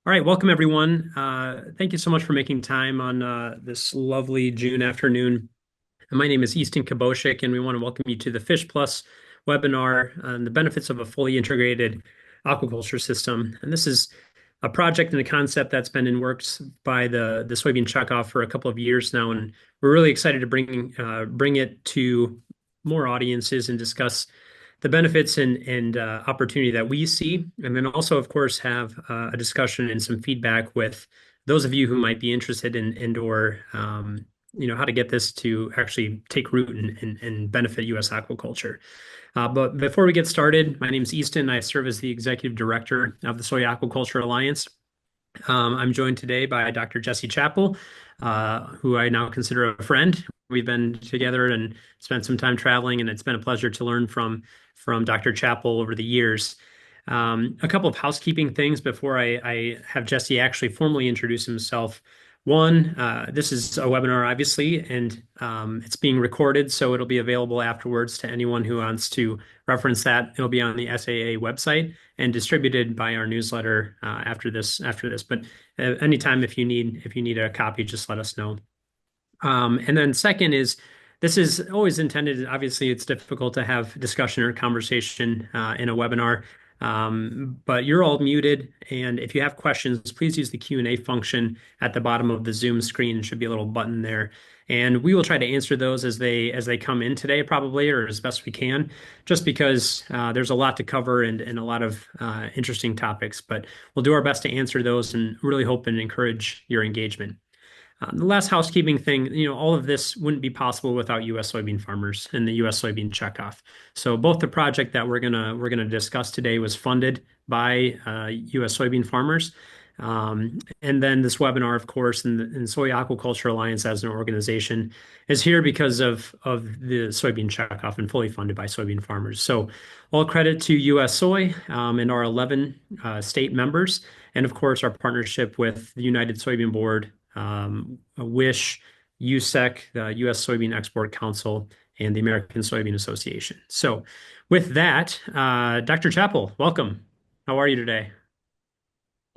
All right, welcome everyone. Thank you so much for making time on this lovely June afternoon. My name is Easton Kaboshik, and we want to welcome you to the Fish Plus webinar on the benefits of a fully integrated aquaculture system. And this is a project and a concept that's been in works by the soybean checkoff for a couple of years now, and we're really excited to bring it to more audiences and discuss the benefits and opportunity that we see, and then also, of course, have a discussion and some feedback with those of you who might be interested in and/or how to get this to actually take root and benefit U.S. aquaculture. But before we get started, my name is Easton. I serve as the executive director of the Soy Aquaculture Alliance. I'm joined today by Dr. Jesse Chappell, who I now consider a friend. We've been together and spent some time traveling, and it's been a pleasure to learn from Dr. Chappell over the years. A couple of housekeeping things before I have Jesse actually formally introduce himself. One, this is a webinar, obviously, and it's being recorded, so it'll be available afterwards to anyone who wants to reference that. It'll be on the SAA website and distributed by our newsletter after this. But anytime if you need a copy, just let us know. And then second is this is always intended, obviously it's difficult to have discussion or conversation in a webinar, but you're all muted. And if you have questions, please use the Q&A function at the bottom of the Zoom screen. There should be a little button there. And we will try to answer those as they come in today, probably, or as best we can, just because there's a lot to cover and a lot of interesting topics. But we'll do our best to answer those and really hope and encourage your engagement. The last housekeeping thing, all of this wouldn't be possible without U.S. soybean farmers and the U.S. soybean checkoff. So both the project that we're gonna discuss today was funded by U.S. soybean farmers, and then this webinar, of course, and Soy Aquaculture Alliance as an organization is here because of the soybean checkoff and fully funded by soybean farmers. So all credit to U.S. Soy and our 11 state members, and of course our partnership with the United Soybean Board, WISH, USEC, the U.S. Soybean Export Council, and the American Soybean Association. So with that, Dr. Chappell, welcome. How are you today?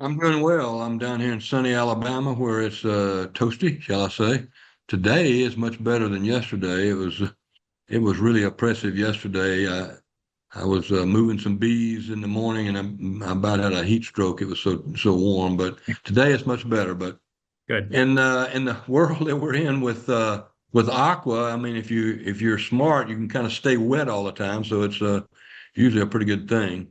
I'm doing well. I'm down here in sunny Alabama where it's toasty, shall I say. Today is much better than yesterday. It was really oppressive yesterday. I was moving some bees in the morning and I about had a heat stroke. It was so warm, but today it's much better. But Good. in the world that we're in with aqua, I mean, if you're smart, you can kind of stay wet all the time, so it's usually a pretty good thing.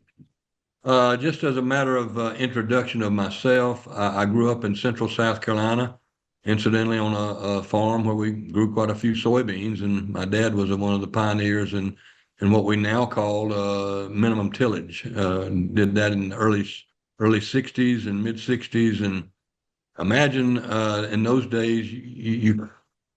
Just as a matter of introduction of myself, I grew up in central South Carolina, incidentally on a farm where we grew quite a few soybeans, and my dad was one of the pioneers in what we now call minimum tillage. Did that in the early 60s and mid 60s, and imagine in those days you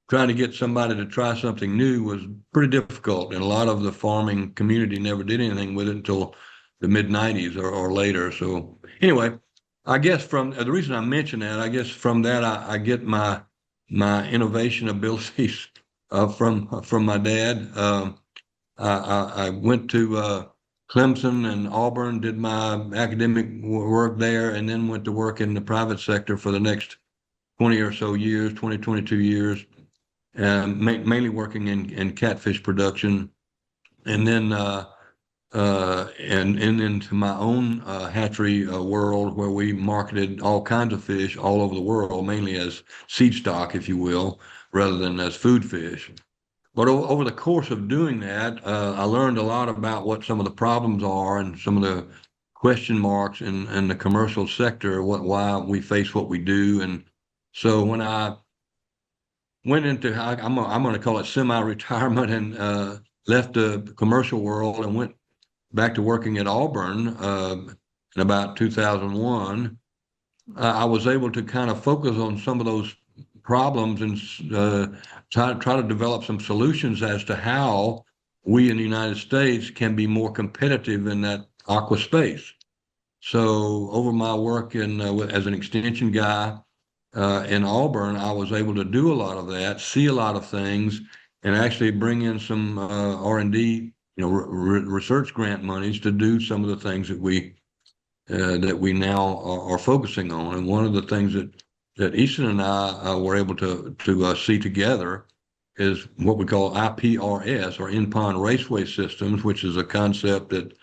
trying to get somebody to try something new was pretty difficult, and a lot of the farming community never did anything with it until the mid 90s or later. So anyway, I guess from the reason I mention that, I guess from that I get my innovation abilities from my dad. I went to Clemson and Auburn, did my academic work there, and then went to work in the private sector for the next 20 or so years, 22 years, mainly working in catfish production, and then and into my own hatchery world where we marketed all kinds of fish all over the world, mainly as seed stock, if you will, rather than as food fish. But over the course of doing that, I learned a lot about what some of the problems are and some of the question marks in the commercial sector, why we face what we do. And so when I went into, I'm going to call it semi-retirement, and left the commercial world and went back to working at Auburn in about 2001, I was able to kind of focus on some of those problems and try to develop some solutions as to how we in the United States can be more competitive in that aqua space. So over my work as an extension guy in Auburn, I was able to do a lot of that, see a lot of things, and actually bring in some R&D, research grant monies to do some of the things that we that we now are focusing on. And one of the things that Easton and I were able to see together is what we call IPRS, or in-pond raceway systems, which is a concept that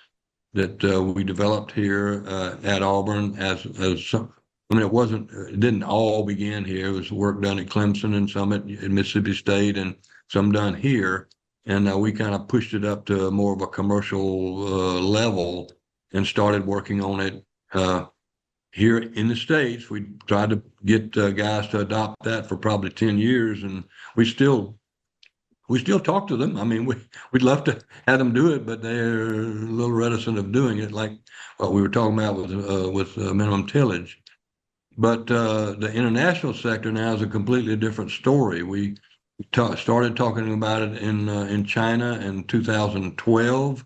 we developed here at Auburn as some. I mean, it didn't all begin here. It was work done at Clemson and some at Mississippi State and some done here. And we kind of pushed it up to more of a commercial level and started working on it here in the States. We tried to get guys to adopt that for probably 10 years, and we still talk to them. I mean, we'd love to have them do it, but they're a little reticent of doing it, like what we were talking about with minimum tillage. But the international sector now is a completely different story. We started talking about it in China in 2012.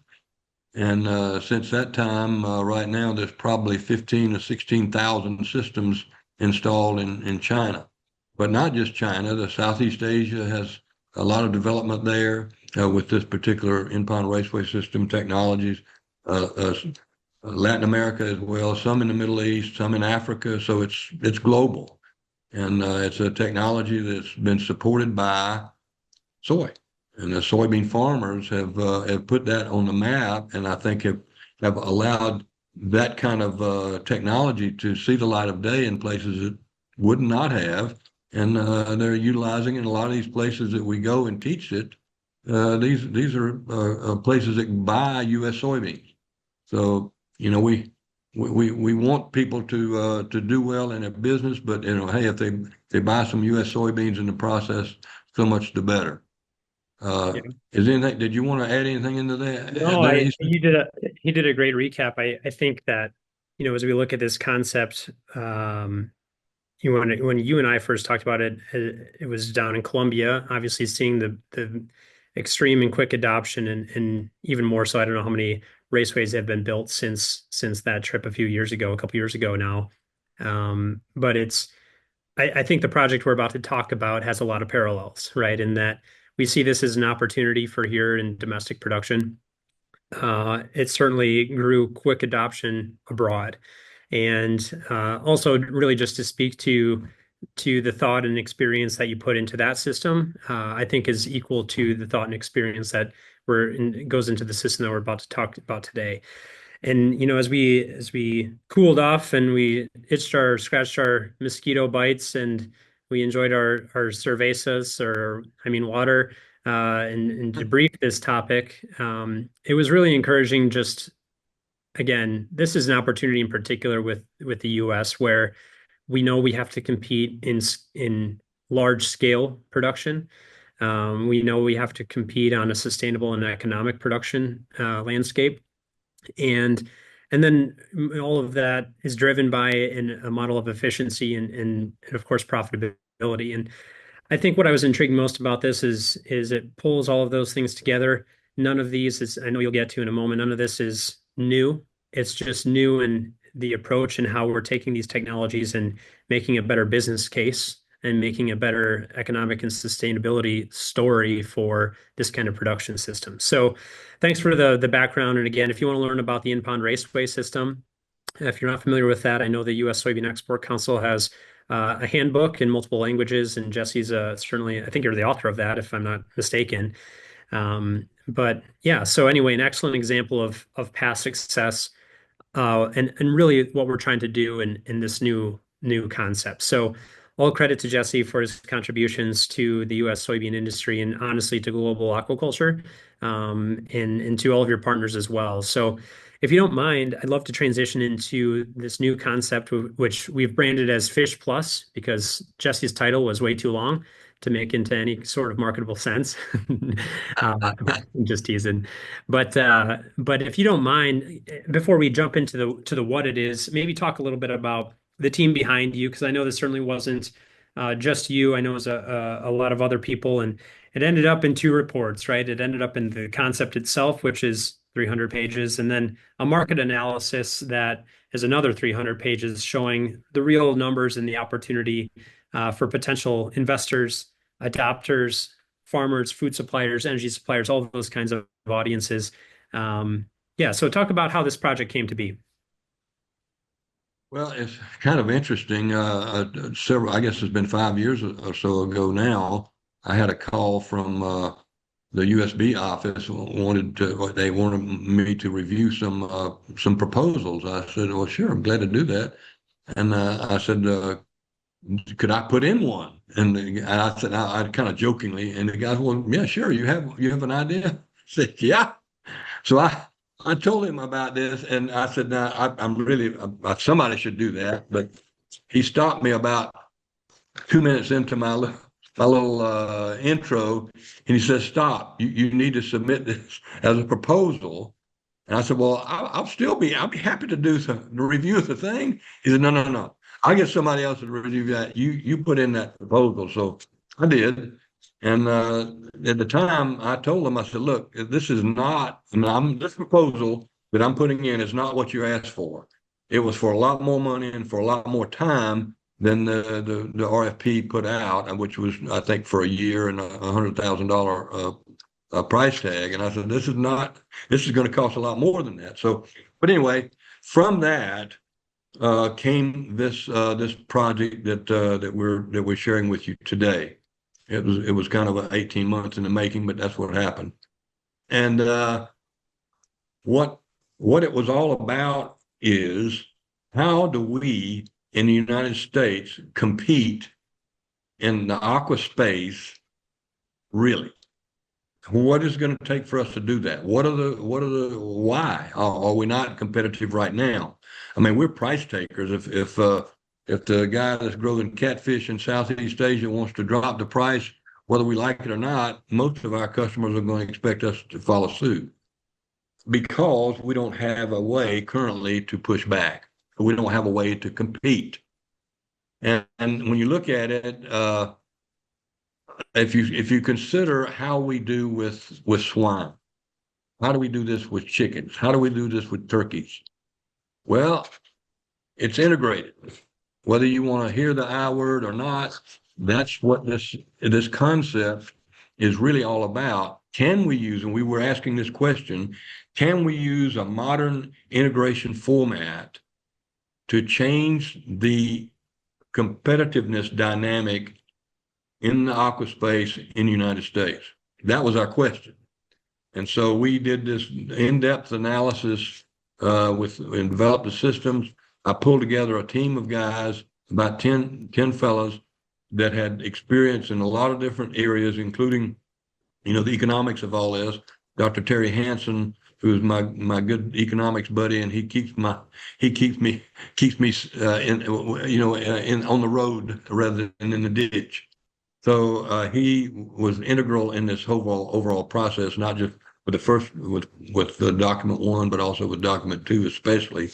And since that time, right now, there's probably 15 to 16,000 systems installed in China. But not just China. The Southeast Asia has a lot of development there with this particular in-pond raceway system technologies. Latin America as well, some in the Middle East, some in Africa. So it's global. And it's a technology that's been supported by soy. And the soybean farmers have put that on the map, and I think have allowed that kind of technology to see the light of day in places it would not have. And they're utilizing in a lot of these places that we go and teach it. These are places that buy U.S. soybeans. So we want people to do well in their business, but hey, if they buy some U.S. soybeans in the process, so much the better. Yeah. Did you want to add anything into that? No, he did a great recap. I think that, as we look at this concept, when you and I first talked about it, it was down in Colombia, obviously seeing the extreme and quick adoption, and even more so, I don't know how many raceways have been built since that trip a couple years ago now. But I think the project we're about to talk about has a lot of parallels, right? In that we see this as an opportunity for here in domestic production. It certainly grew quick adoption abroad. And also really just to speak to the thought and experience that you put into that system, I think is equal to the thought and experience that goes into the system that we're about to talk about today. And as we cooled off and we scratched our mosquito bites, and we enjoyed our cervezas, water, and to brief this topic, it was really encouraging. Just again, this is an opportunity in particular with the U.S. where we know we have to compete in large scale production. We know we have to compete on a sustainable and economic production landscape. And then all of that is driven by a model of efficiency and of course profitability. And I think what I was intrigued most about this is it pulls all of those things together. None of these is, I know you'll get to in a moment, none of this is new. It's just new in the approach and how we're taking these technologies and making a better business case and making a better economic and sustainability story for this kind of production system. So thanks for the background. And again, if you want to learn about the in-pond raceway system, if you're not familiar with that, I know the U.S. Soybean Export Council has a handbook in multiple languages, and Jesse's certainly, I think you're the author of that, if I'm not mistaken. But yeah, so anyway, an excellent example of past success, and really what we're trying to do in this new concept. So all credit to Jesse for his contributions to the U.S. soybean industry and honestly to global aquaculture, and to all of your partners as well. So if you don't mind, I'd love to transition into this new concept, which we've branded as Fish Plus, because Jesse's title was way too long to make into any sort of marketable sense. I'm just teasing. But if you don't mind, before we jump into the what it is, maybe talk a little bit about the team behind you, because I know this certainly wasn't just you. I know it was a lot of other people, and it ended up in two reports, right? It ended up in the concept itself, which is 300 pages, and then a market analysis that is another 300 pages showing the real numbers and the opportunity for potential investors, adopters, farmers, food suppliers, energy suppliers, all of those kinds of audiences. Yeah, so talk about how this project came to be. Well, it's kind of interesting. I guess it's been 5 years or so ago now. I had a call from the USB office. They wanted me to review some proposals. I said, "Well, sure, I'm glad to do that." And I said, "Could I put in one?" And I said, I kind of jokingly, and the guy, "Well, yeah, sure. You have an idea?" I said, "Yeah." So I told him about this, and I said, "Now I'm really somebody should do that." But he stopped me about 2 minutes into my little intro, and he says, "Stop! You need to submit this as a proposal." And I said, "Well, I'll be happy to do some to review the thing." He said, "No, no, no. I'll get somebody else to review that. You put in that proposal." So I did. And at the time, I told him, I said, "Look, this is not, this proposal that I'm putting in is not what you asked for. It was for a lot more money and for a lot more time than the RFP put out, which was, I think, for a year and $100,000 price tag." And I said, this is going to cost a lot more than that. So, but anyway, from that came this project that we're sharing with you today. It was kind of 18 months in the making, but that's what happened. And what what it was all about is, how do we in the United States compete in the aqua space, really? What is it going to take for us to do that? Why are we not competitive right now? I mean, we're price takers. If the guy that's growing catfish in Southeast Asia wants to drop the price, whether we like it or not, most of our customers are going to expect us to follow suit, because we don't have a way currently to push back. We don't have a way to compete. And when you look at it, if you consider how we do with swine, how do we do this with chickens? How do we do this with turkeys? Well, it's integrated. Whether you want to hear the I word or not, that's what this concept is really all about. Can we use, and we were asking this question, can we use a modern integration format to change the competitiveness dynamic in the aqua space in the United States? That was our question. And so we did this in-depth analysis and developed the systems. I pulled together a team of guys, about 10 fellows that had experience in a lot of different areas, including, the economics of all this. Dr. Terry Hansen, who is my good economics buddy, and he keeps me on the road rather than in the ditch. So he was integral in this overall process, not just with the document 1, but also with document 2 especially.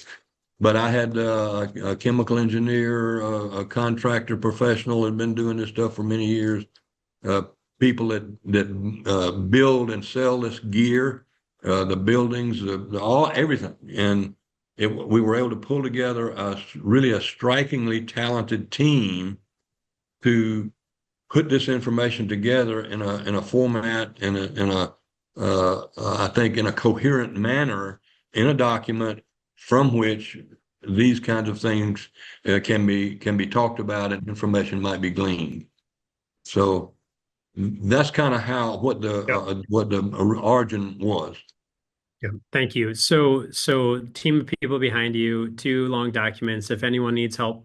But I had a chemical engineer, a contractor professional, had been doing this stuff for many years. People that build and sell this gear, the buildings, everything, and we were able to pull together really a strikingly talented team to put this information together in a format, I think in a coherent manner, in a document from which these kinds of things can be talked about and information might be gleaned. So that's kind of what the origin was. Yeah, thank you. So team of people behind you, 2 long documents. If anyone needs help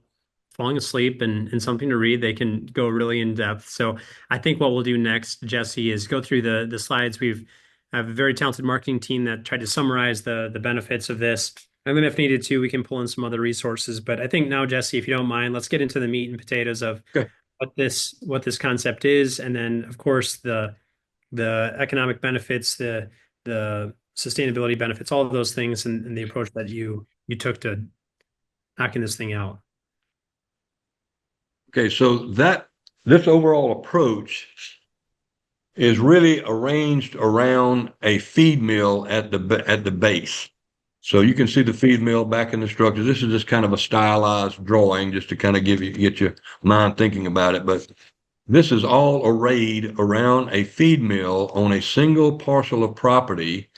falling asleep and something to read, they can go really in depth. So I think what we'll do next, Jesse, is go through the slides. We have a very talented marketing team that tried to summarize the benefits of this. And then if needed to, we can pull in some other resources. But I think now, Jesse, if you don't mind, let's get into the meat and potatoes of Okay. what this concept is, and then of course the economic benefits, the sustainability benefits, all of those things, and the approach that you took to knocking this thing out. Okay, so this overall approach is really arranged around a feed mill at the base. So you can see the feed mill back in the structure. This is just kind of a stylized drawing, just to kind of get your mind thinking about it. But this is all arrayed around a feed mill on a single parcel of property,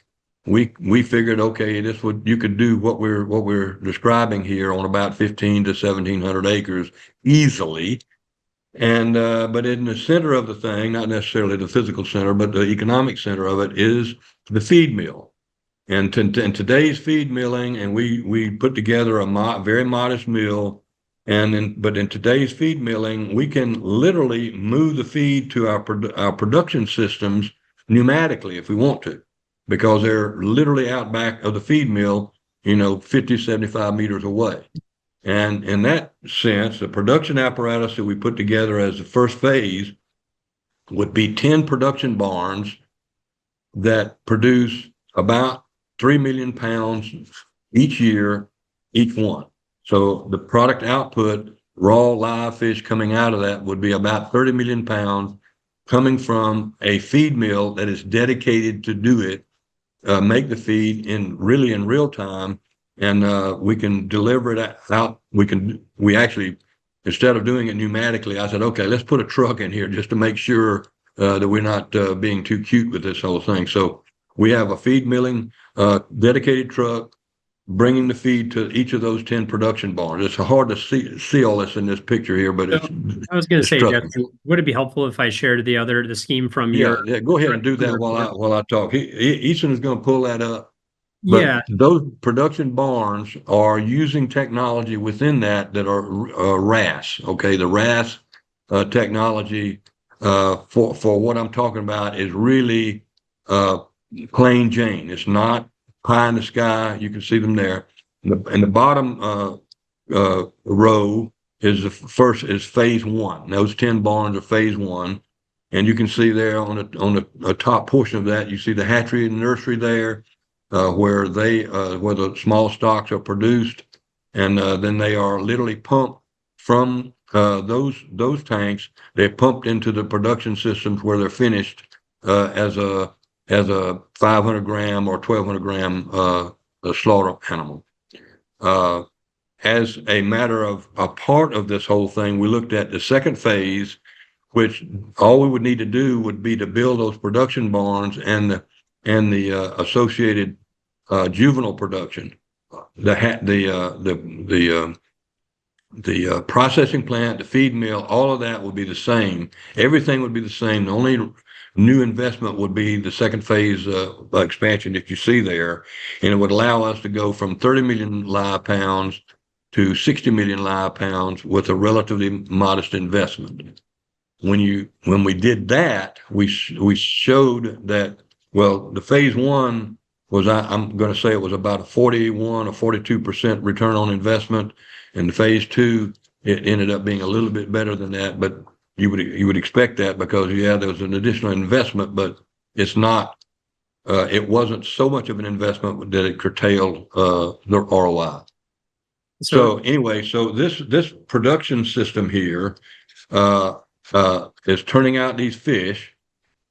we figured, okay, you could do what we're describing here on about 15 to 1,700 acres easily. And but in the center of the thing, not necessarily the physical center, but the economic center of it is the feed mill. And in today's feed milling, and we put together a very modest mill, but in today's feed milling, we can literally move the feed to our production systems pneumatically if we want to, because they're literally out back of the feed mill, 50, 75 meters away. And in that sense, the production apparatus that we put together as the first phase would be 10 production barns that produce about 3 million pounds each year, each one. So the product output, raw live fish coming out of that, would be about 30 million pounds coming from a feed mill that is dedicated to do it, make the feed in real time, and we can deliver it out. We actually, instead of doing it pneumatically, I said, okay, let's put a truck in here just to make sure that we're not being too cute with this whole thing. So we have a feed milling dedicated truck bringing the feed to each of those 10 production barns. It's hard to see all this in this picture here, but So I was going to it's say, trust Jeff, me. would it be helpful if I shared the scheme from Yeah, your yeah. Go ahead and do from that your report? while I talk. Easton is going to pull that up. But Yeah. those production barns are using technology within that are RAS. Okay, the RAS technology for what I'm talking about is really uh, plain Jane. It's not pie in the sky. You can see them there. And the bottom row is phase one. Those 10 barns are phase one. And you can see there on the top portion of that, you see the hatchery and nursery there, where the small stocks are produced, and then they are literally pumped from those tanks. They're pumped into the production systems where they're finished as a 500 gram or 1,200 gram slaughter animal. Uh, as a matter of a part of this whole thing, we looked at the second phase, which all we would need to do would be to build those production barns and the associated juvenile production. The processing plant, the feed mill, all of that would be the same. Everything would be the same. The only new investment would be the second phase expansion that you see there, and it would allow us to go from 30 million live pounds to 60 million live pounds with a relatively modest investment. When we did that, we showed that, well, the phase one was, I'm going to say it was about a 41 or 42% return on investment, and the phase two, it ended up being a little bit better than that, but you would expect that because there was an additional investment, but it's not. It wasn't so much of an investment that it curtailed the ROI. So So anyway, so this production system here uh, is turning out these fish.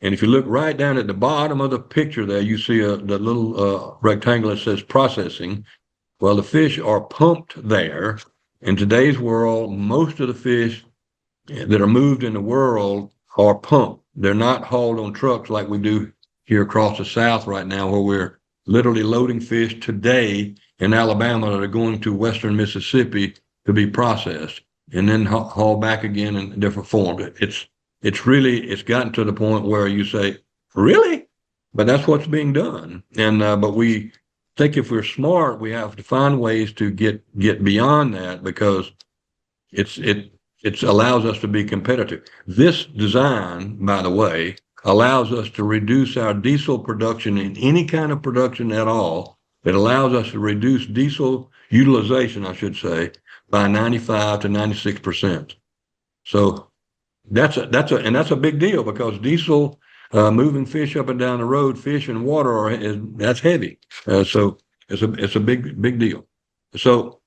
And if you look right down at the bottom of the picture there, you see the little rectangle that says processing. Well, the fish are pumped there. In today's world, most of the fish that are moved in the world are pumped. They're not hauled on trucks like we do here across the South right now, where we're literally loading fish today in Alabama that are going to Western Mississippi to be processed and then hauled back again in different forms. It's gotten to the point where you say, really? But that's what's being done. And but we think if we're smart, we have to find ways to get beyond that, because it allows us to be competitive. This design, by the way, allows us to reduce our diesel production in any kind of production at all. It allows us to reduce diesel utilization, I should say, by 95 to 96%. So that's a big deal, because diesel, moving fish up and down the road, fish and water that's heavy. So it's a big deal. So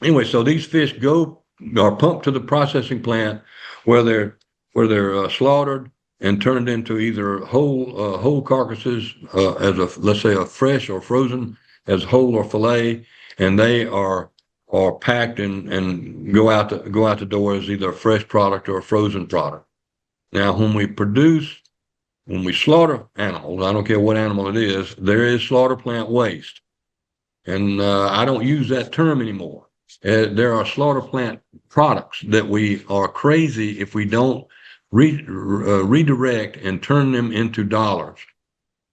anyway, so these fish are pumped to the processing plant where they're slaughtered and turned into either whole carcasses, let's say a fresh or frozen as whole or fillet, and they are packed and go out the door as either a fresh product or a frozen product. Now, when we produce when we slaughter animals, I don't care what animal it is, there is slaughter plant waste. And I don't use that term anymore. There are slaughter plant products that we are crazy if we don't redirect and turn them into dollars.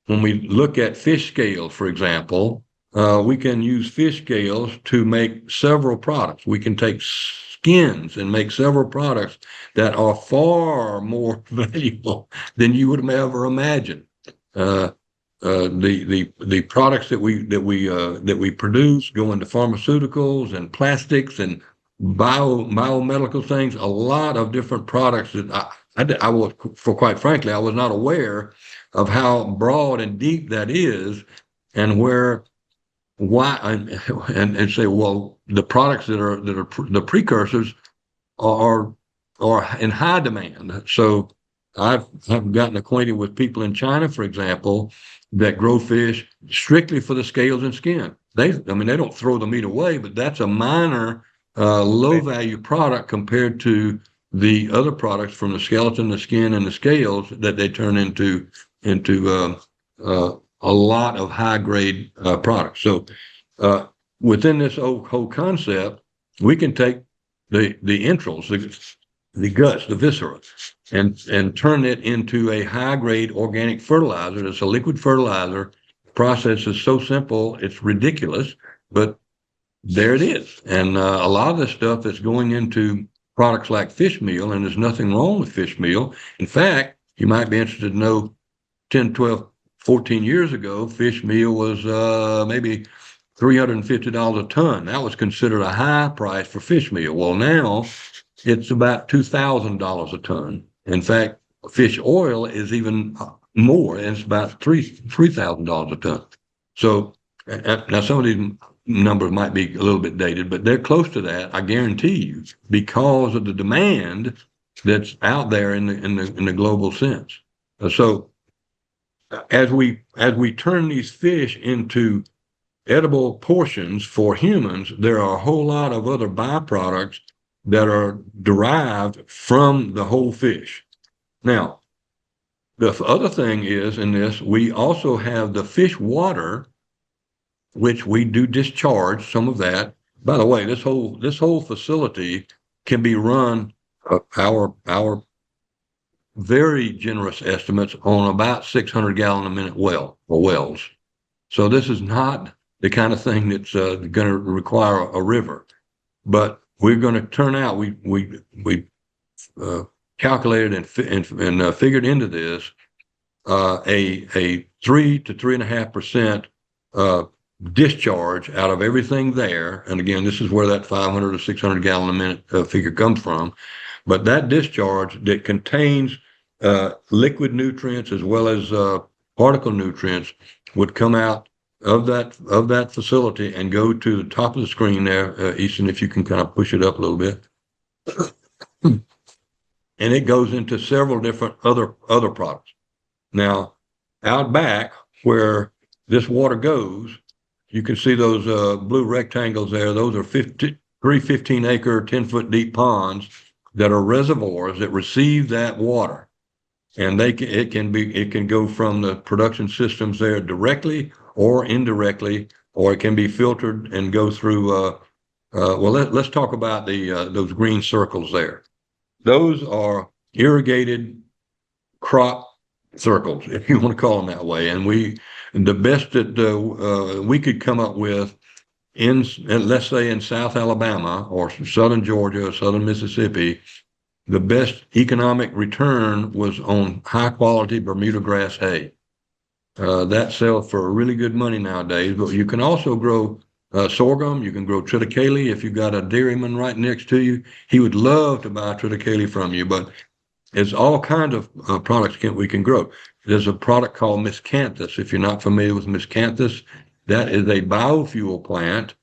When we look at fish scales, for example, we can use fish scales to make several products. We can take skins and make several products that are far more valuable than you would ever imagine. The products that we produce go into pharmaceuticals and plastics and biomedical things. A lot of different products that I was, for quite frankly, I was not aware of how broad and deep that is, and why and say, well, the products that are the precursors are in high demand. So I've gotten acquainted with people in China, for example, that grow fish strictly for the scales and skin. They don't throw the meat away, but that's a minor, low value product compared to the other products from the skeleton, the skin, and the scales that they turn into a lot of high grade products. So within this whole concept, we can take the entrails, the guts, the viscera, and turn it into a high grade organic fertilizer. It's a liquid fertilizer. The process is so simple, it's ridiculous, but there it is. And a lot of the stuff that's going into products like fish meal, and there's nothing wrong with fish meal. In fact, you might be interested to know 10, 12, 14 years ago, fish meal was maybe $350 a ton. That was considered a high price for fish meal. Well, now it's about $2,000 a ton. In fact, fish oil is even more, and it's about $3,000 a ton. So now some of these numbers might be a little bit dated, but they're close to that, I guarantee you, because of the demand that's out there in the global sense. So as we turn these fish into edible portions for humans, there are a whole lot of other byproducts that are derived from the whole fish. Now, the other thing is in this, we also have the fish water, which we do discharge some of that. By the way, this whole facility can be run, our very generous estimates, on about 600 gallon a minute wells. So this is not the kind of thing that's going to require a river, but we're going to turn out. We calculated and figured into this a 3 to 3.5% discharge out of everything there. And again, this is where that 500 or 600 gallon a minute figure comes from. But that discharge that contains liquid nutrients as well as particle nutrients would come out of that facility and go to the top of the screen there, Easton, if you can kind of push it up a little bit. And it goes into several different other products. Now, out back where this water goes, you can see those blue rectangles there. Those are 3 15-acre, 10-foot deep ponds that are reservoirs that receive that water. And it can go from the production systems there directly or indirectly, or it can be filtered and go through. Let's talk about those green circles there. Those are irrigated crop circles, if you want to call them that way. And the best that we could come up with let's say in South Alabama or Southern Georgia or Southern Mississippi, the best economic return was on high quality Bermuda grass hay. That sells for really good money nowadays, but you can also grow sorghum. You can grow triticale. If you've got a dairyman right next to you, he would love to buy triticale from you, but it's all kinds of products we can grow. There's a product called miscanthus. If you're not familiar with miscanthus, that is a biofuel plant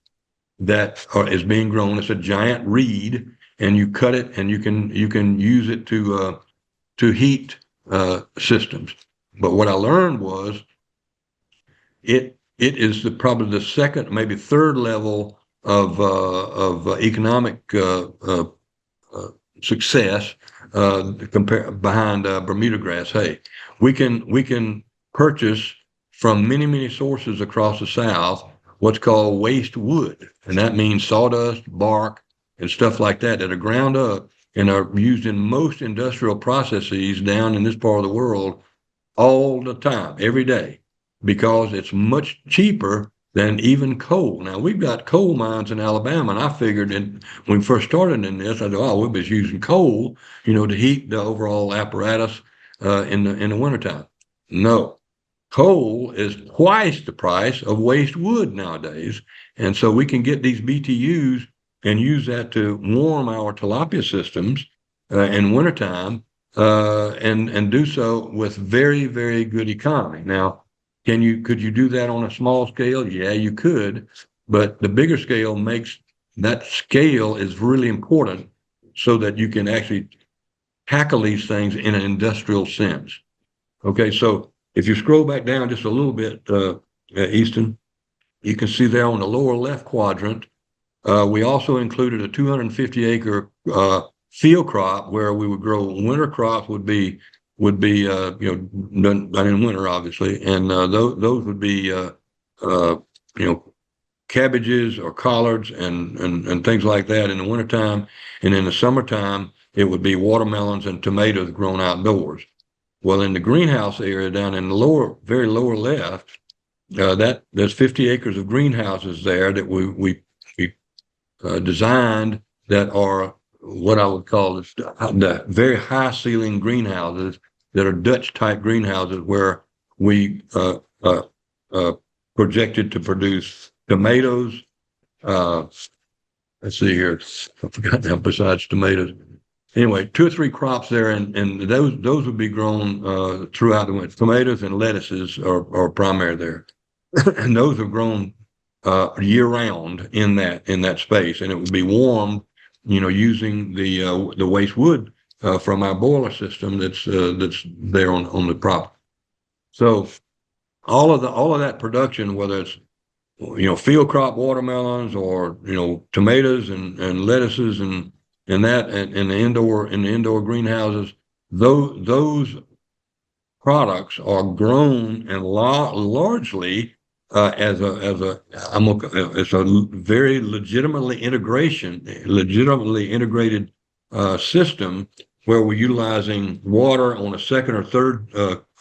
that is being grown. It's a giant reed, and you cut it, and you can use it to heat systems. But what I learned was it is probably the second, maybe third level of economic success compare behind Bermuda grass hay. We can purchase from many sources across the South what's called waste wood, and that means sawdust, bark, and stuff like that that are ground up and are used in most industrial processes down in this part of the world all the time, every day, because it's much cheaper than even coal. Now, we've got coal mines in Alabama, and I figured when we first started in this, I thought, oh, we'll be using coal, to heat the overall apparatus in the wintertime. No, coal is twice the price of waste wood nowadays. And so we can get these BTUs and use that to warm our tilapia systems in wintertime and do so with very good economy. Now, could you do that on a small scale? Yeah, you could, but the bigger scale makes that scale is really important so that you can actually tackle these things in an industrial sense. Okay, so if you scroll back down just a little bit, Easton, you can see there on the lower left quadrant, we also included a 250-acre field crop where we would grow winter crops not in winter obviously, and those would be cabbages or collards and things like that in the wintertime, and in the summertime it would be watermelons and tomatoes grown outdoors. Well, in the greenhouse area down in the very lower left, there's 50 acres of greenhouses there that we designed that are what I would call the very high ceiling greenhouses that are Dutch type greenhouses where we projected to produce tomatoes. Let's see here, I forgot now. Besides tomatoes, anyway, 2 or 3 crops there, and those would be grown throughout the winter. Tomatoes and lettuces are primary there, and those are grown year round in that space, and it would be warmed, using the waste wood from our boiler system that's there on the property. So all of that production, whether it's field crop watermelons or tomatoes and lettuces and that and in the indoor greenhouses, those products are grown and largely it's a very legitimately integrated system where we're utilizing water on a second or third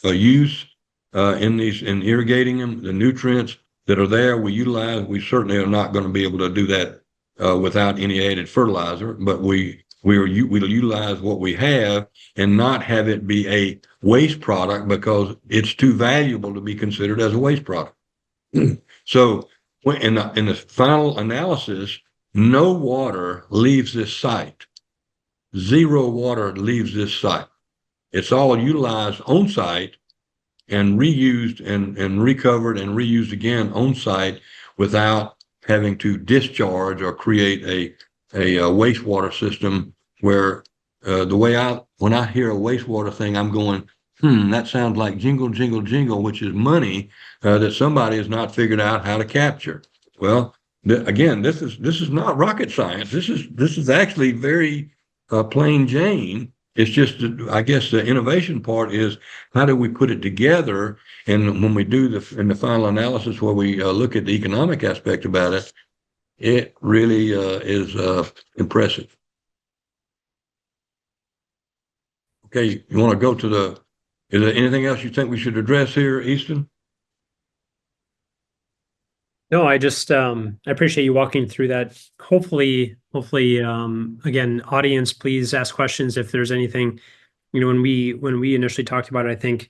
use in irrigating them. The nutrients that are there we utilize. We certainly are not going to be able to do that without any added fertilizer, but we'll utilize what we have and not have it be a waste product because it's too valuable to be considered as a waste product. So in the final analysis, no water leaves this site. 0 water leaves this site. It's all utilized on site and reused and recovered and reused again on site without having to discharge or create a wastewater system where when I hear a wastewater thing, I'm going, that sounds like jingle, jingle, jingle, which is money that somebody has not figured out how to capture. Well, again, this is not rocket science. This is actually very plain Jane. It's just, I guess, the innovation part is how do we put it together? And when we do in the final analysis where we look at the economic aspect about it, it really is impressive. Okay, you want to go to is there anything else you think we should address here, Easton? No, I appreciate you walking through that. Hopefully, again, audience, please ask questions if there's anything. When we initially talked about it, I think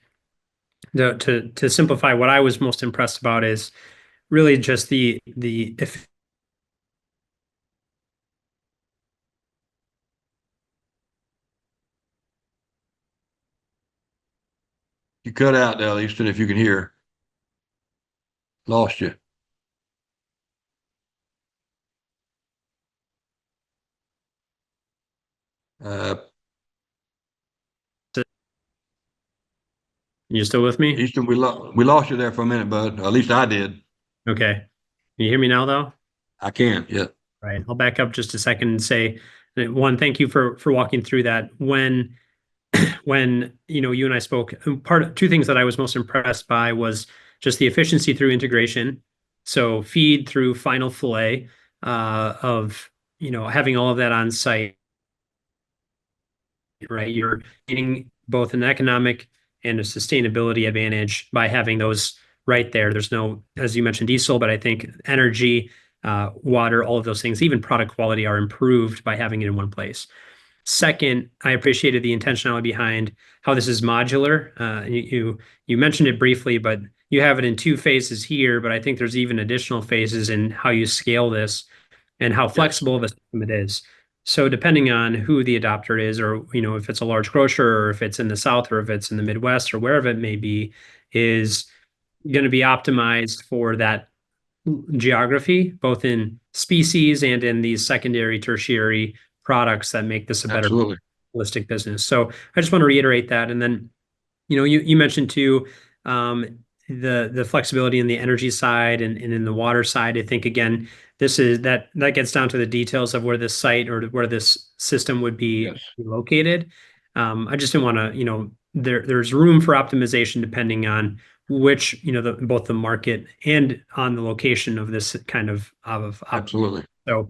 to simplify, what I was most impressed about is really just if You cut out now, Easton, if you can hear. Lost you. Uh, you still with me? Easton, we lost you there for a minute, bud. At least I did. Okay. Can you hear me now, though? I can, yeah. Right. I'll back up just a second and say, One, thank you for walking through that. When you and I spoke, two things that I was most impressed by was just the efficiency through integration. So feed through final fillet of having all of that on site, right? You're getting both an economic and a sustainability advantage by having those right there. There's no, as you mentioned, diesel, but I think energy, water, all of those things, even product quality are improved by having it in one place. Second, I appreciated the intentionality behind how this is modular. You mentioned it briefly, but you have it in two phases here, but I think there's even additional phases in how you scale this and how Yes, flexible of a system it is. So depending on who the adopter is, or if it's a large grocer, or if it's in the South, or if it's in the Midwest, or wherever it may be, is going to be optimized for that geography, both in species and in these secondary, tertiary products that make this a better absolutely. holistic business. So I just want to reiterate that. And then, you mentioned too, the flexibility in the energy side and in the water side. I think again, this is that gets down to the details of where this site or where this system would be Yes, located. I just didn't want to, there's room for optimization depending on which, both the market and on the location of this kind of absolutely. so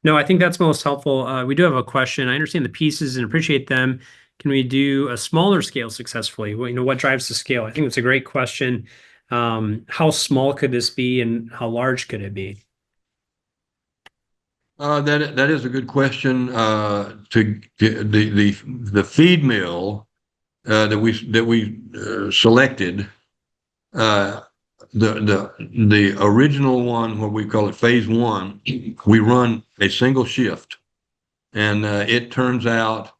no, I think that's most helpful. We do have a question. I understand the pieces and appreciate them. Can we do a smaller scale successfully? What drives the scale? I think that's a great question. How small could this be and how large could it be? That is a good question. To get the feed mill that we selected, uh, the original one, what we call it phase one, we run a single shift, and it turns out,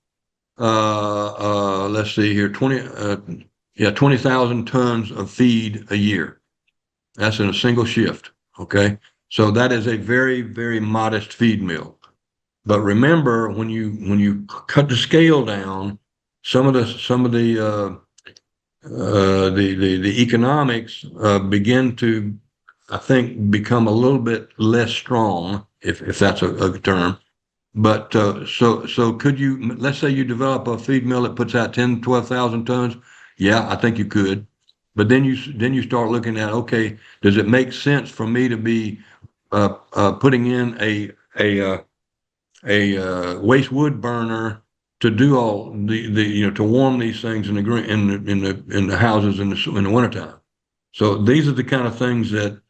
let's see here, 20,000 tons of feed a year. That's in a single shift. Okay. So that is a very, very modest feed mill. But remember, when you cut the scale down, some of the economics begin to, I think, become a little bit less strong, if that's a term. But so could you, let's say you develop a feed mill that puts out 10, 12,000 tons. Yeah, I think you could. But then you start looking at, okay, does it make sense for me to be putting in a waste wood burner to do all to warm these things in the houses in the wintertime. So these are the kind of things that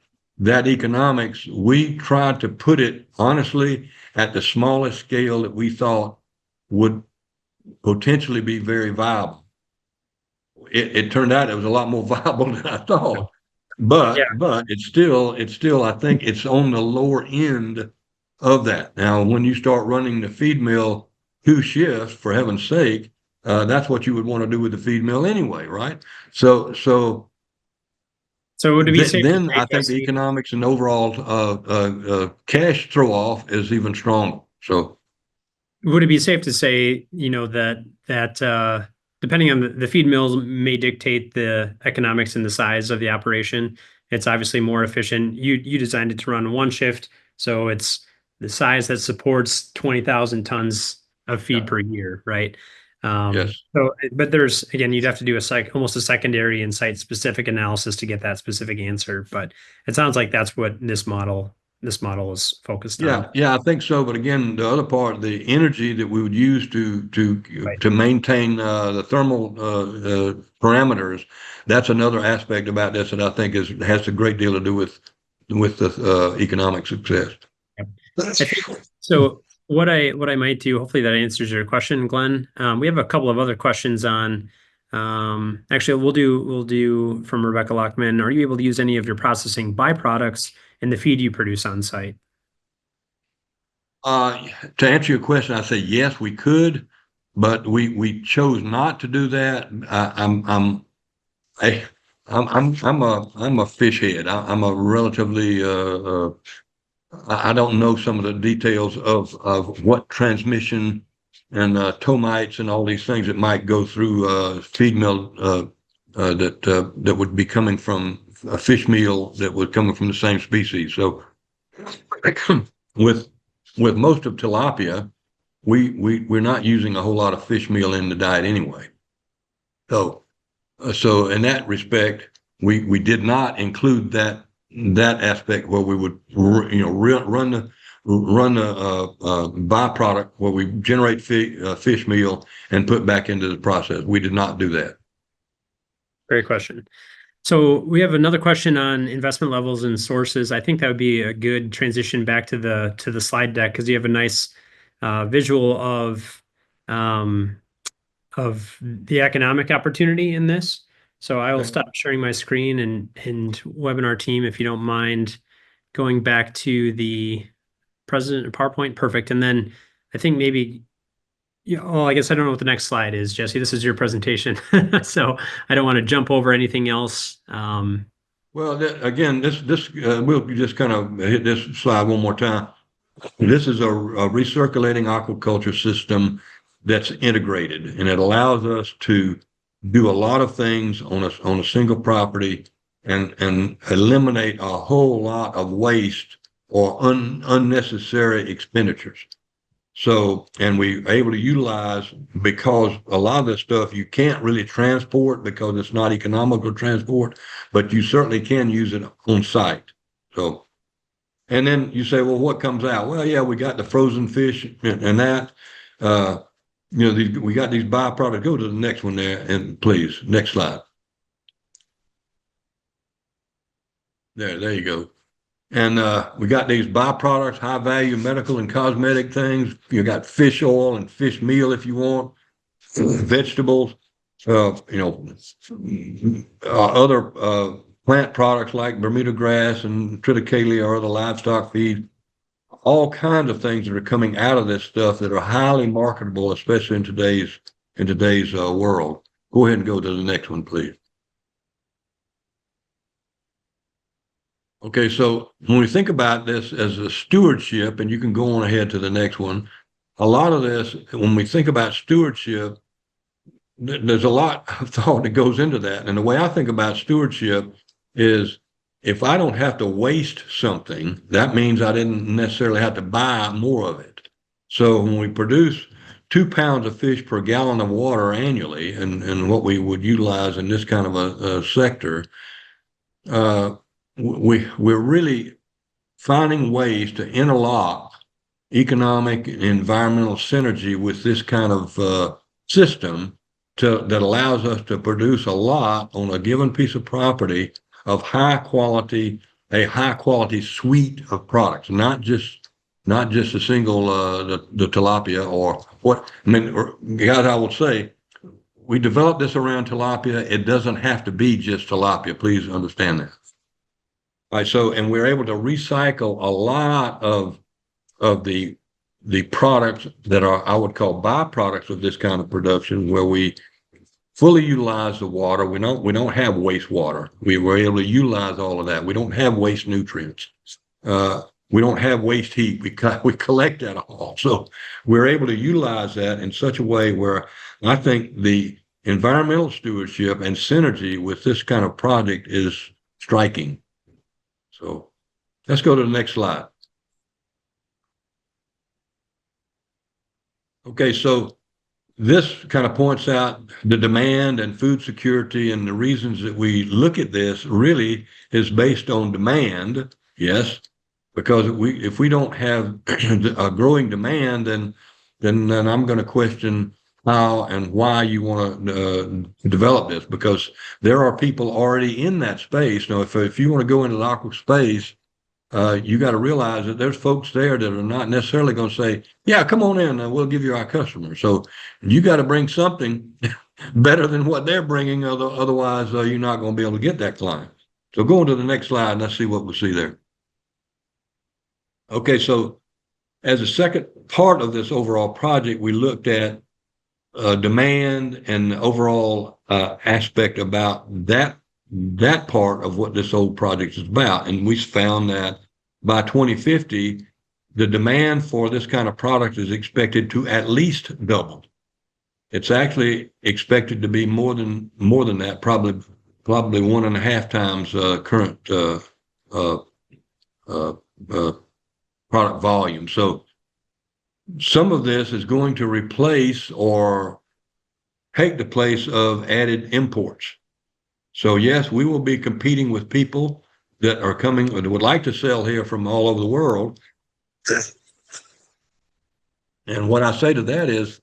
economics, we tried to put it honestly at the smallest scale that we thought would potentially be very viable. It turned out it was a lot more viable than I thought. Yeah. But it's still I think it's on the lower end of that. Now, when you start running the feed mill two shifts, for heaven's sake, that's what you would want to do with the feed mill anyway, right? So So would it be safe to then say, I think the Jesse, economics and overall cash throw off is even stronger. So would it be safe to say, that depending on the feed mills may dictate the economics and the size of the operation. It's obviously more efficient. You designed it to run one shift, so it's the size that supports 20,000 tons of feed yeah, per year, right? yes. But there's again, you'd have to do almost a secondary and site specific analysis to get that specific answer. But it sounds like that's what this model is focused on. Yeah, yeah, I think so. But again, the other part, the energy that we would use Right. to maintain the thermal parameters, that's another aspect about this that I think has a great deal to do with the economic success. I think so. What I might do, hopefully that answers your question, Glenn. We have a couple of other questions on. Actually, we'll do from Rebecca Lockman. Are you able to use any of your processing byproducts in the feed you produce on site? Uh, to answer your question, I say yes, we could, but we chose not to do that. I, I'm a fish head. I'm a relatively I don't know some of the details of what transmission and tomites and all these things that might go through feed mill that would be coming from a fish meal that was coming from the same species. So with with most of tilapia, we're not using a whole lot of fish meal in the diet anyway. So in that respect, we did not include that aspect where we would run the byproduct where we generate fish meal and put back into the process. We did not do that. Great question. So we have another question on investment levels and sources. I think that would be a good transition back to the slide deck because you have a nice visual of the economic opportunity in this. So I will stop sharing my screen and webinar team, if you don't mind going back to the president PowerPoint. Perfect. And then I think maybe, I guess I don't know what the next slide is, Jesse. This is your presentation. So I don't want to jump over anything else. Well, again, we'll just kind of hit this slide one more time. This is a recirculating aquaculture system that's integrated, and it allows us to do a lot of things on a single property and eliminate a whole lot of waste or unnecessary expenditures. So, and we're able to utilize, because a lot of this stuff you can't really transport because it's not economical to transport, but you certainly can use it on site. So, and then you say, well, what comes out? Well, yeah, we got the frozen fish and that. We got these byproducts. Go to the next one there, and please, next slide. There you go. And we got these byproducts, high value medical and cosmetic things. You got fish oil and fish meal if you want, vegetables, other plant products like Bermuda grass and triticale or other livestock feed. All kinds of things that are coming out of this stuff that are highly marketable, especially in today's world. Go ahead and go to the next one, please. Okay, so when we think about this as a stewardship, and you can go on ahead to the next one, a lot of this, when we think about stewardship, there's a lot of thought that goes into that. And the way I think about stewardship is, if I don't have to waste something, that means I didn't necessarily have to buy more of it. So when we produce 2 pounds of fish per gallon of water annually, and what we would utilize in this kind of a sector, we're really finding ways to interlock economic and environmental synergy with this kind of system that allows us to produce a lot on a given piece of property of a high quality suite of products, not just a single the tilapia or what. I mean, guys, I will say, we developed this around tilapia. It doesn't have to be just tilapia. Please understand that. All right, so, and we're able to recycle a lot of the products that are, I would call, byproducts of this kind of production, where we fully utilize the water. We don't have wastewater. We were able to utilize all of that. We don't have waste nutrients. We don't have waste heat. We collect that all. So we're able to utilize that in such a way where I think the environmental stewardship and synergy with this kind of project is striking. So let's go to the next slide. Okay, so this kind of points out the demand and food security, and the reasons that we look at this really is based on demand. Yes, because if we don't have a growing demand, then I'm going to question how and why you want to develop this, because there are people already in that space. Now, if you want to go into the aqua space, you got to realize that there's folks there that are not necessarily going to say, yeah, come on in, we'll give you our customer. So you got to bring something better than what they're bringing. Otherwise, you're not going to be able to get that client. So go on to the next slide and let's see what we see there. Okay, so as a second part of this overall project, we looked at demand and the overall aspect about that part of what this whole project is about. And we found that by 2050, the demand for this kind of product is expected to at least double. It's actually expected to be more than that, probably 1.5 times current product volume. So some of this is going to replace or take the place of added imports. So yes, we will be competing with people that are coming or would like to sell here from all over the world. And what I say to that is,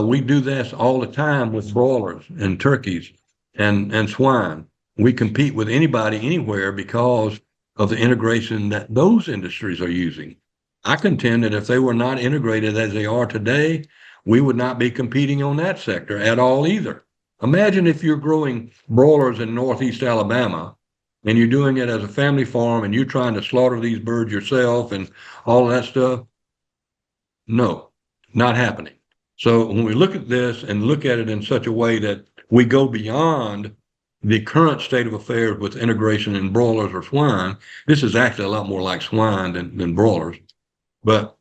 we do this all the time with broilers and turkeys and swine. We compete with anybody anywhere because of the integration that those industries are using. I contend that if they were not integrated as they are today, we would not be competing on that sector at all either. Imagine if you're growing broilers in Northeast Alabama and you're doing it as a family farm and you're trying to slaughter these birds yourself and all of that stuff. No, not happening. So when we look at this and look at it in such a way that we go beyond the current state of affairs with integration in broilers or swine, this is actually a lot more like swine than broilers. But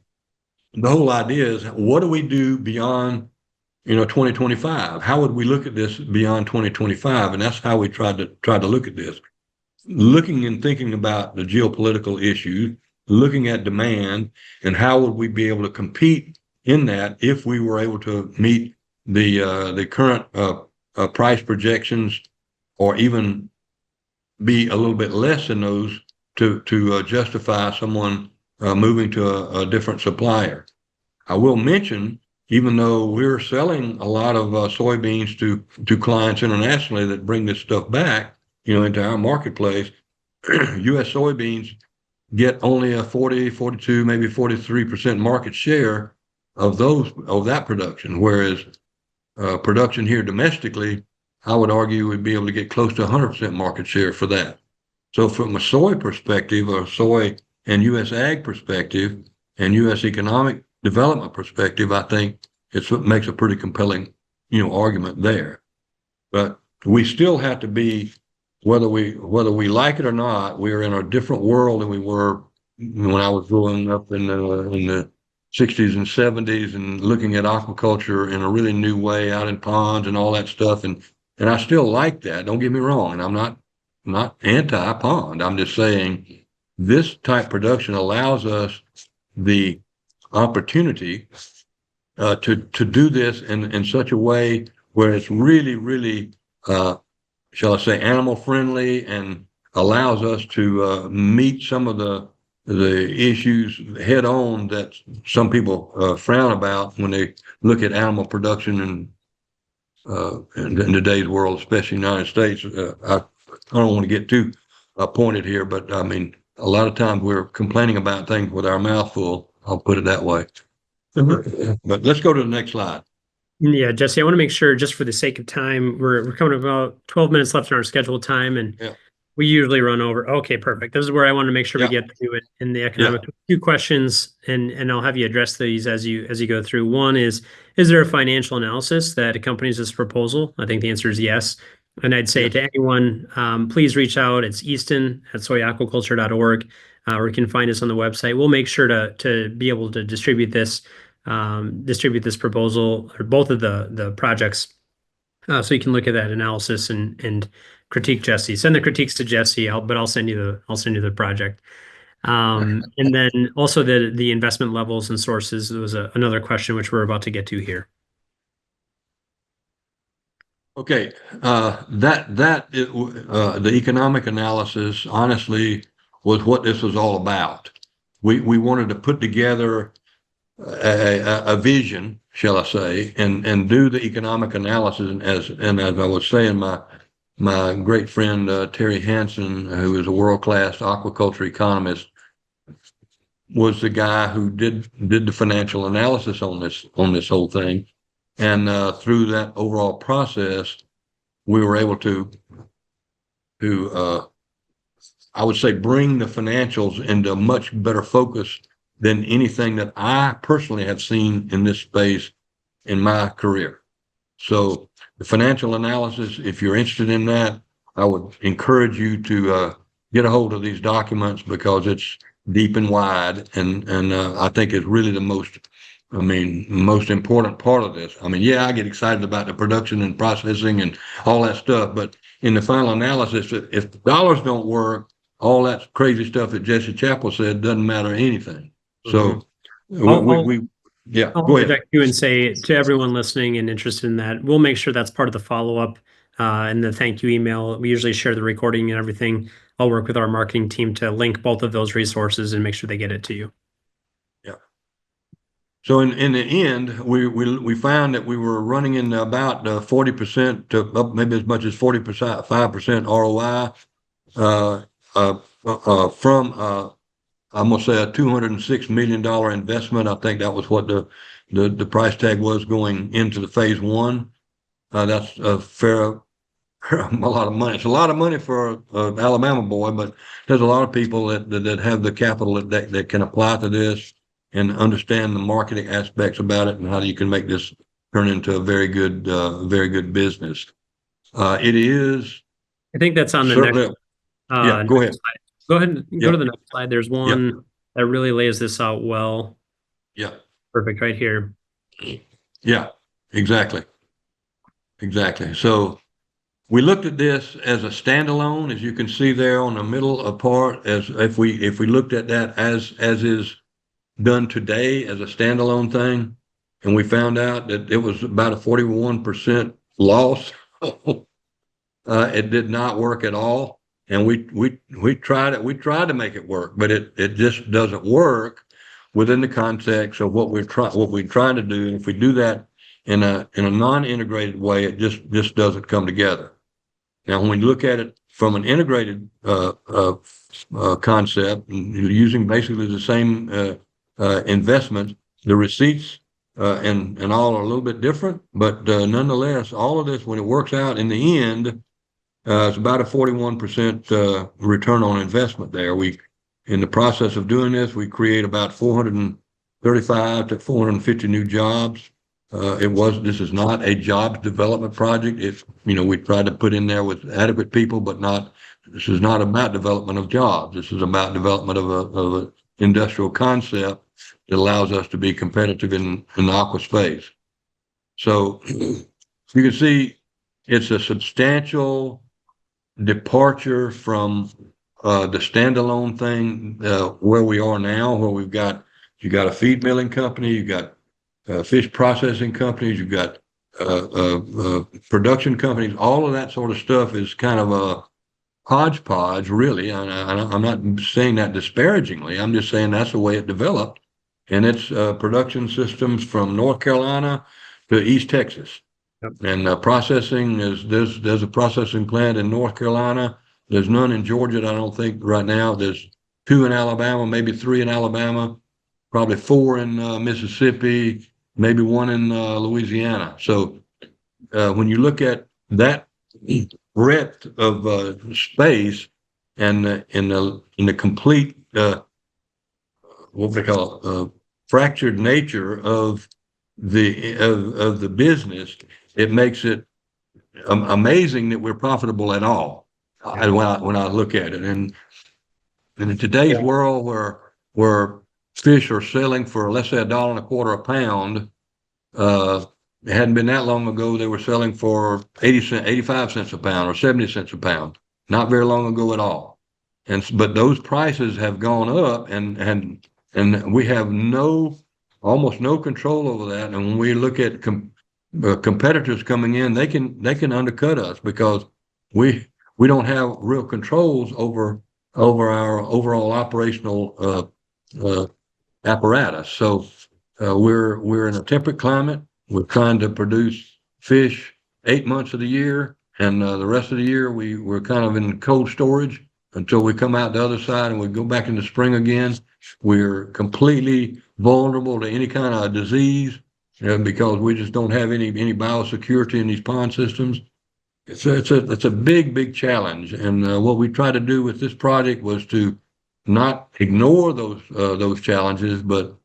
the whole idea is, what do we do beyond 2025? How would we look at this beyond 2025? And that's how we tried to look at this. Looking and thinking about the geopolitical issues, looking at demand, and how would we be able to compete in that if we were able to meet the current price projections, or even be a little bit less than those to justify someone moving to a different supplier. I will mention, even though we're selling a lot of soybeans to clients internationally that bring this stuff back, into our marketplace, U.S. soybeans get only a 40, 42, maybe 43% market share of that production, whereas production here domestically, I would argue we'd be able to get close to 100% market share for that. So from a soy perspective, or soy and U.S. ag perspective, and U.S. economic development perspective, I think it makes a pretty compelling, argument there. But we still have to be, whether we like it or not, we are in a different world than we were when I was growing up in the 60s and 70s and looking at aquaculture in a really new way out in ponds and all that stuff. And I still like that. Don't get me wrong. And I'm not anti-pond. I'm just saying this type production allows us the opportunity to do this in such a way where it's really, really, shall I say, animal friendly, and allows us to meet some of the issues head on that some people frown about when they look at animal production in today's world, especially the United States. I don't want to get too pointed here, but I mean, a lot of times we're complaining about things with our mouth full. I'll put it that way. But let's go to the next slide. Yeah, Jesse, I want to make sure, just for the sake of time, we're coming about 12 minutes left in our scheduled time, and we usually run over. Okay, perfect. This is where I want to make sure we get to it in the economic. Two questions, and I'll have you address these as you go through. One is there a financial analysis that accompanies this proposal? I think the answer is yes. And I'd say to anyone, please reach out. It's easton@soyaquaculture.org, or you can find us on the website. We'll make sure to be able to distribute this proposal, or both of the projects, so you can look at that analysis and critique Jesse. Send the critiques to Jesse, but I'll send you the project. And then also the investment levels and sources. There was another question which we're about to get to here. Okay, the economic analysis, honestly, was what this was all about. We wanted to put together a vision, shall I say, and do the economic analysis. And as I was saying, my great friend Terry Hansen, who is a world-class aquaculture economist, was the guy who did the financial analysis on this whole thing. And through that overall process, we were able to I would say, bring the financials into much better focus than anything that I personally have seen in this space in my career. So the financial analysis, if you're interested in that, I would encourage you to get a hold of these documents, because it's deep and wide, and I think it's really the most important part of this. I mean, yeah, I get excited about the production and processing and all that stuff, but in the final analysis, if the dollars don't work, all that crazy stuff that Jesse Chappell said doesn't matter anything. So we Yeah, I'll go ahead. interject too and say to everyone listening and interested in that, we'll make sure that's part of the follow-up and the thank you email. We usually share the recording and everything. I'll work with our marketing team to link both of those resources and make sure they get it to you. Yeah. So in the end, we found that we were running in about 40% to up maybe as much as 40%, 5% ROI uh, uh, from I'm gonna say a $206 million investment. I think that was what the price tag was going into the phase one. That's a fair a lot of money. It's a lot of money for an Alabama boy, but there's a lot of people that have the capital that can apply to this and understand the marketing aspects about it and how you can make this turn into a very good business. It is I think that's on the certainly, yeah, go next ahead. slide. Go ahead and go Yeah, to the next slide. There's yeah, one that really lays this out well. yeah, Perfect, right here. yeah, exactly, exactly. So we looked at this as a standalone, as you can see there on the middle part, as if we looked at that as is done today as a standalone thing, and we found out that it was about a 41% loss. It did not work at all, and we tried it. We tried to make it work, but it just doesn't work within the context of what we're trying to do. And if we do that in a non-integrated way, it just doesn't come together. Now, when we look at it from an integrated concept, using basically the same investment, the receipts and all are a little bit different, but nonetheless, all of this, when it works out in the end, it's about a 41% return on investment there. In the process of doing this, we create about 435 to 450 new jobs. This is not a jobs development project. We tried to put in there with adequate people, but this is not about development of jobs. This is about development of an industrial concept that allows us to be competitive in the aqua space. So you can see it's a substantial departure from the standalone thing where we are now, where you got a feed milling company, you got fish processing companies, you've got production companies. All of that sort of stuff is kind of a hodgepodge, really. I'm not saying that disparagingly. I'm just saying that's the way it developed, and it's production systems from North Carolina to East Texas. Yep. And processing there's a processing plant in North Carolina. There's none in Georgia, I don't think right now. There's two in Alabama, maybe three in Alabama, probably four in Mississippi, maybe one in Louisiana. So when you look at that breadth of space and in the complete what we call fractured nature of the business, it makes it amazing that we're profitable at all. Yeah. When I look at it, and in today's world where fish are selling for, let's say, $1.25 a pound, it hadn't been that long ago they were selling for 85 cents a pound or 70 cents a pound. Not very long ago at all. But those prices have gone up, and we have almost no control over that. And when we look at competitors coming in, they can undercut us because we don't have real controls over our overall operational apparatus. So we're in a temperate climate. We're trying to produce fish 8 months of the year, and the rest of the year we're kind of in cold storage until we come out the other side and we go back in the spring again. We're completely vulnerable to any kind of disease because we just don't have any biosecurity in these pond systems. It's a big challenge, and what we tried to do with this project was to not ignore those challenges, but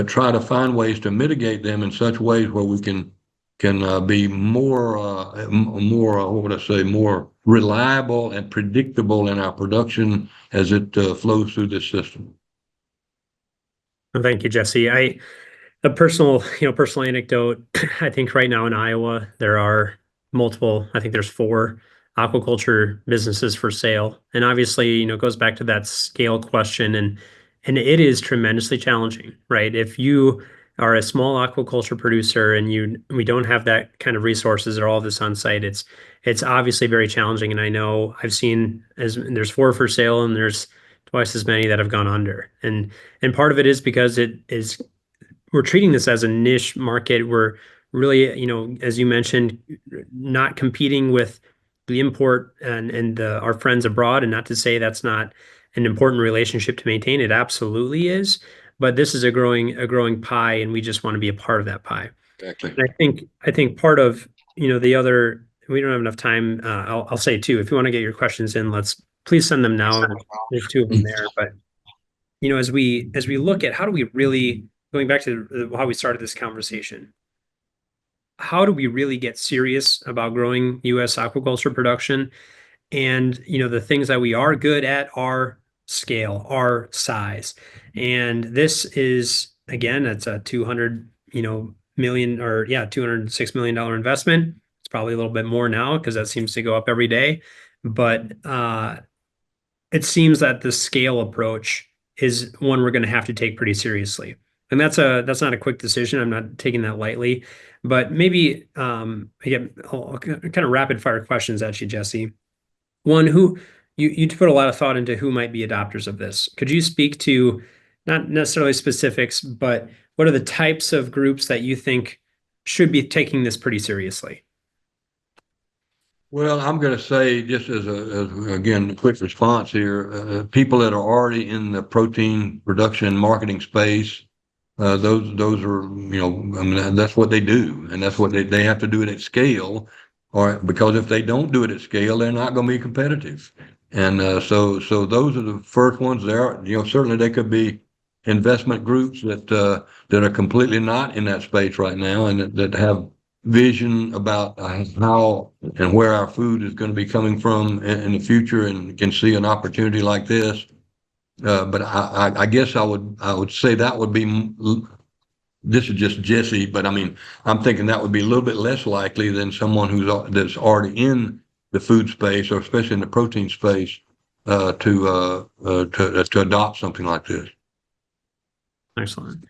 try to find ways to mitigate them in such ways where we can be more what would I say, more reliable and predictable in our production as it flows through this system. Well, thank you, Jesse. A personal anecdote. I think right now in Iowa, there are multiple, I think there's four aquaculture businesses for sale. And obviously, it goes back to that scale question and it is tremendously challenging, right? If you are a small aquaculture producer and we don't have that kind of resources or all of this on site, it's obviously very challenging. And I know I've seen as there's four for sale and there's twice as many that have gone under. And part of it is because it is we're treating this as a niche market. We're really, as you mentioned, not competing with the import and our friends abroad. And not to say that's not an important relationship to maintain. It absolutely is. But this is a growing pie, and we just want to be a part of that pie. Exactly. And I think part of the other. We don't have enough time. I'll say too. If you want to get your questions in, let's please send them now. There's two of them there, but as we look at how do we really going back to how we started this conversation, how do we really get serious about growing U.S. aquaculture production? And the things that we are good at are scale, are size. And this is again, it's a 200 million, or yeah, $206 million investment. It's probably a little bit more now because that seems to go up every day. But it seems that the scale approach is one we're going to have to take pretty seriously. And that's not a quick decision. I'm not taking that lightly, but maybe again, I'll kind of rapid fire questions at you, Jesse. One, who you put a lot of thought into who might be adopters of this. Could you speak to not necessarily specifics, but what are the types of groups that you think should be taking this pretty seriously? Well, I'm going to say, just again, a quick response here, people that are already in the protein production and marketing space, those are, I mean, that's what they do, and that's what they have to do it at scale, or because if they don't do it at scale, they're not going to be competitive. And so those are the first ones. There, certainly they could be investment groups that are completely not in that space right now, and that have vision about how and where our food is going to be coming from in the future, and can see an opportunity like this. But I guess I would say that would be, this is just Jesse, but I mean, I'm thinking that would be a little bit less likely than someone that's already in the food space, or especially in the protein space, to adopt something like this. Excellent.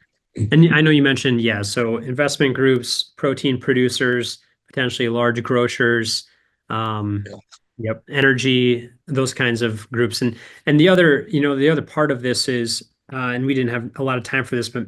And I know you mentioned, yeah, so investment groups, protein producers, potentially large grocers, um, Yeah. yep, energy, those kinds of groups. And the other part of this is, and we didn't have a lot of time for this, but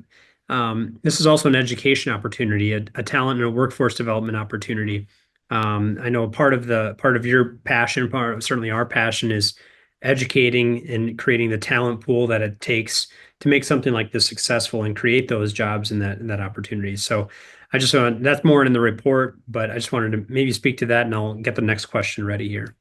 this is also an education opportunity, a talent and a workforce development opportunity. I know part of your passion, part of certainly our passion is educating and creating the talent pool that it takes to make something like this successful and create those jobs and that opportunity. So I just want that's more in the report, but I just wanted to maybe speak to that, and I'll get the next question ready here.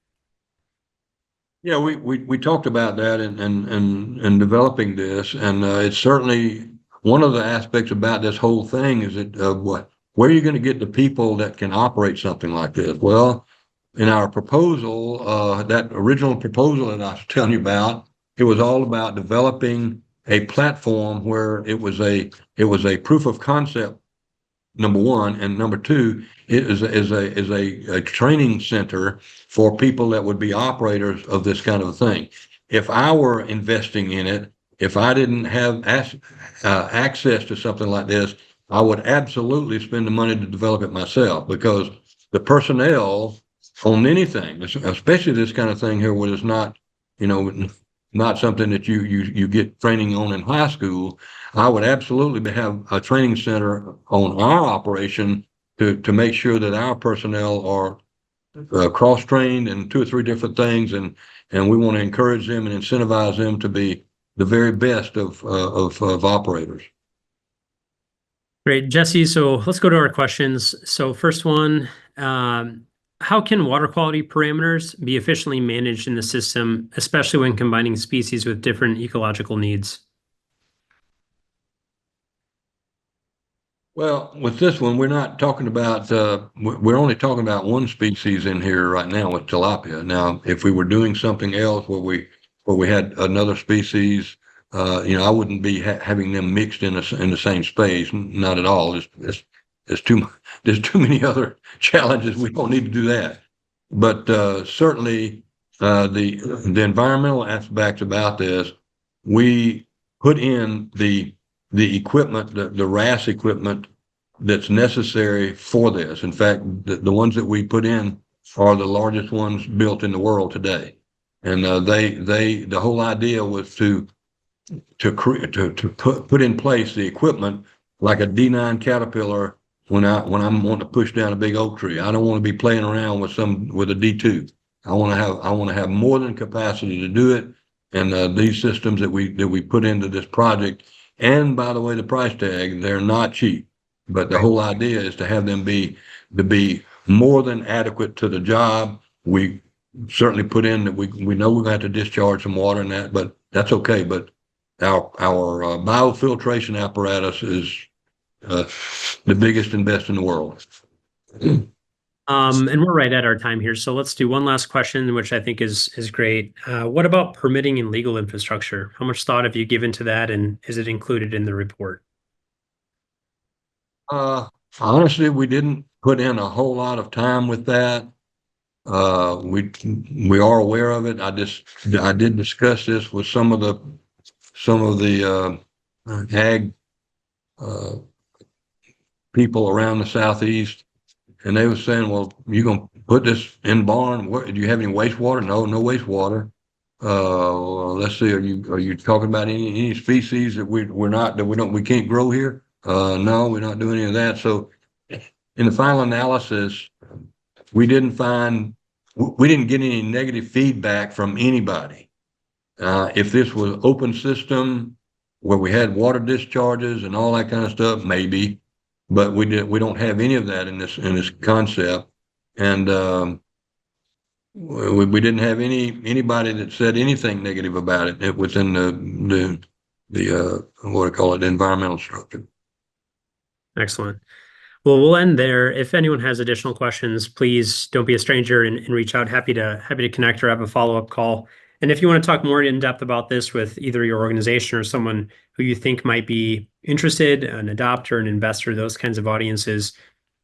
Yeah, we talked about that and developing this, and it's certainly one of the aspects about this whole thing is that where are you going to get the people that can operate something like this? Well, in our proposal, that original proposal that I was telling you about, it was all about developing a platform where it was a proof of concept, number one, and number two, it is a training center for people that would be operators of this kind of a thing. If I were investing in it, if I didn't have access to something like this, I would absolutely spend the money to develop it myself, because the personnel on anything, especially this kind of thing here, where it's not, you know, not something that you get training on in high school. I would absolutely have a training center on our operation to make sure that our personnel are cross-trained in two or three different things, and we want to encourage them and incentivize them to be the very best of operators. Great, Jesse. So let's go to our questions. So first one, how can water quality parameters be efficiently managed in the system, especially when combining species with different ecological needs? Well, with this one, we're not talking about, we're only talking about one species in here right now with tilapia. Now, if we were doing something else where we had another species, I wouldn't be having them mixed in the same space. Not at all. There's there's too many other challenges. We don't need to do that. But certainly, the environmental aspects about this, we put in the the equipment, the RAS equipment that's necessary for this. In fact, the ones that we put in are the largest ones built in the world today. And the whole idea was to put in place the equipment like a D9 Caterpillar when I'm wanting to push down a big oak tree. I don't want to be playing around with a D2. I want to have more than capacity to do it. And these systems that we put into this project, and by the way, the price tag, they're not cheap. But the whole idea is to have them to be more than adequate to the job. We certainly put in that we know we're going to have to discharge some water in that, but that's okay. But our biofiltration apparatus is the biggest and best in the world. And we're right at our time here, so let's do one last question, which I think is great. What about permitting and legal infrastructure? How much thought have you given to that, and is it included in the report? Honestly, we didn't put in a whole lot of time with that. We are aware of it. I did discuss this with some of the ag people around the southeast, and they were saying, "Well, you're gonna put this in barn? Do you have any wastewater?" No, no wastewater. Let's see. Are you talking about any species that we can't grow here? No, we're not doing any of that. So, in the final analysis, we didn't get any negative feedback from anybody. If this was open system where we had water discharges and all that kind of stuff, maybe, but we don't have any of that in this concept. And we didn't have anybody that said anything negative about it. It was in the what I call it, environmental structure. Excellent. Well, we'll end there. If anyone has additional questions, please don't be a stranger and reach out. Happy to connect or have a follow-up call. And if you want to talk more in depth about this with either your organization or someone who you think might be interested, an adopter, an investor, those kinds of audiences,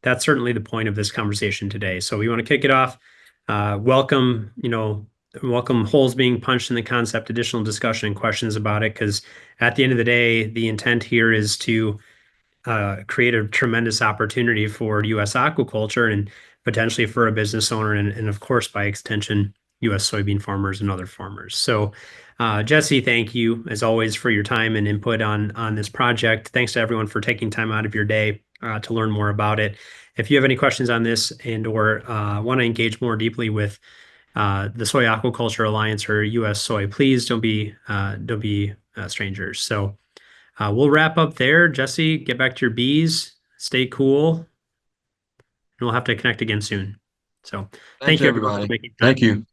that's certainly the point of this conversation today. So we want to kick it off. Welcome holes being punched in the concept, additional discussion and questions about it, because at the end of the day, the intent here is to create a tremendous opportunity for U.S. aquaculture and potentially for a business owner and of course, by extension, U.S. soybean farmers and other farmers. So Jesse, thank you as always for your time and input on this project. Thanks to everyone for taking time out of your day to learn more about it. If you have any questions on this or want to engage more deeply with the Soy Aquaculture Alliance or U.S. Soy, please don't be strangers. So we'll wrap up there. Jesse, get back to your bees, stay cool, and we'll have to connect again soon. So Thanks, thank you everyone everybody. for making time. Thank you.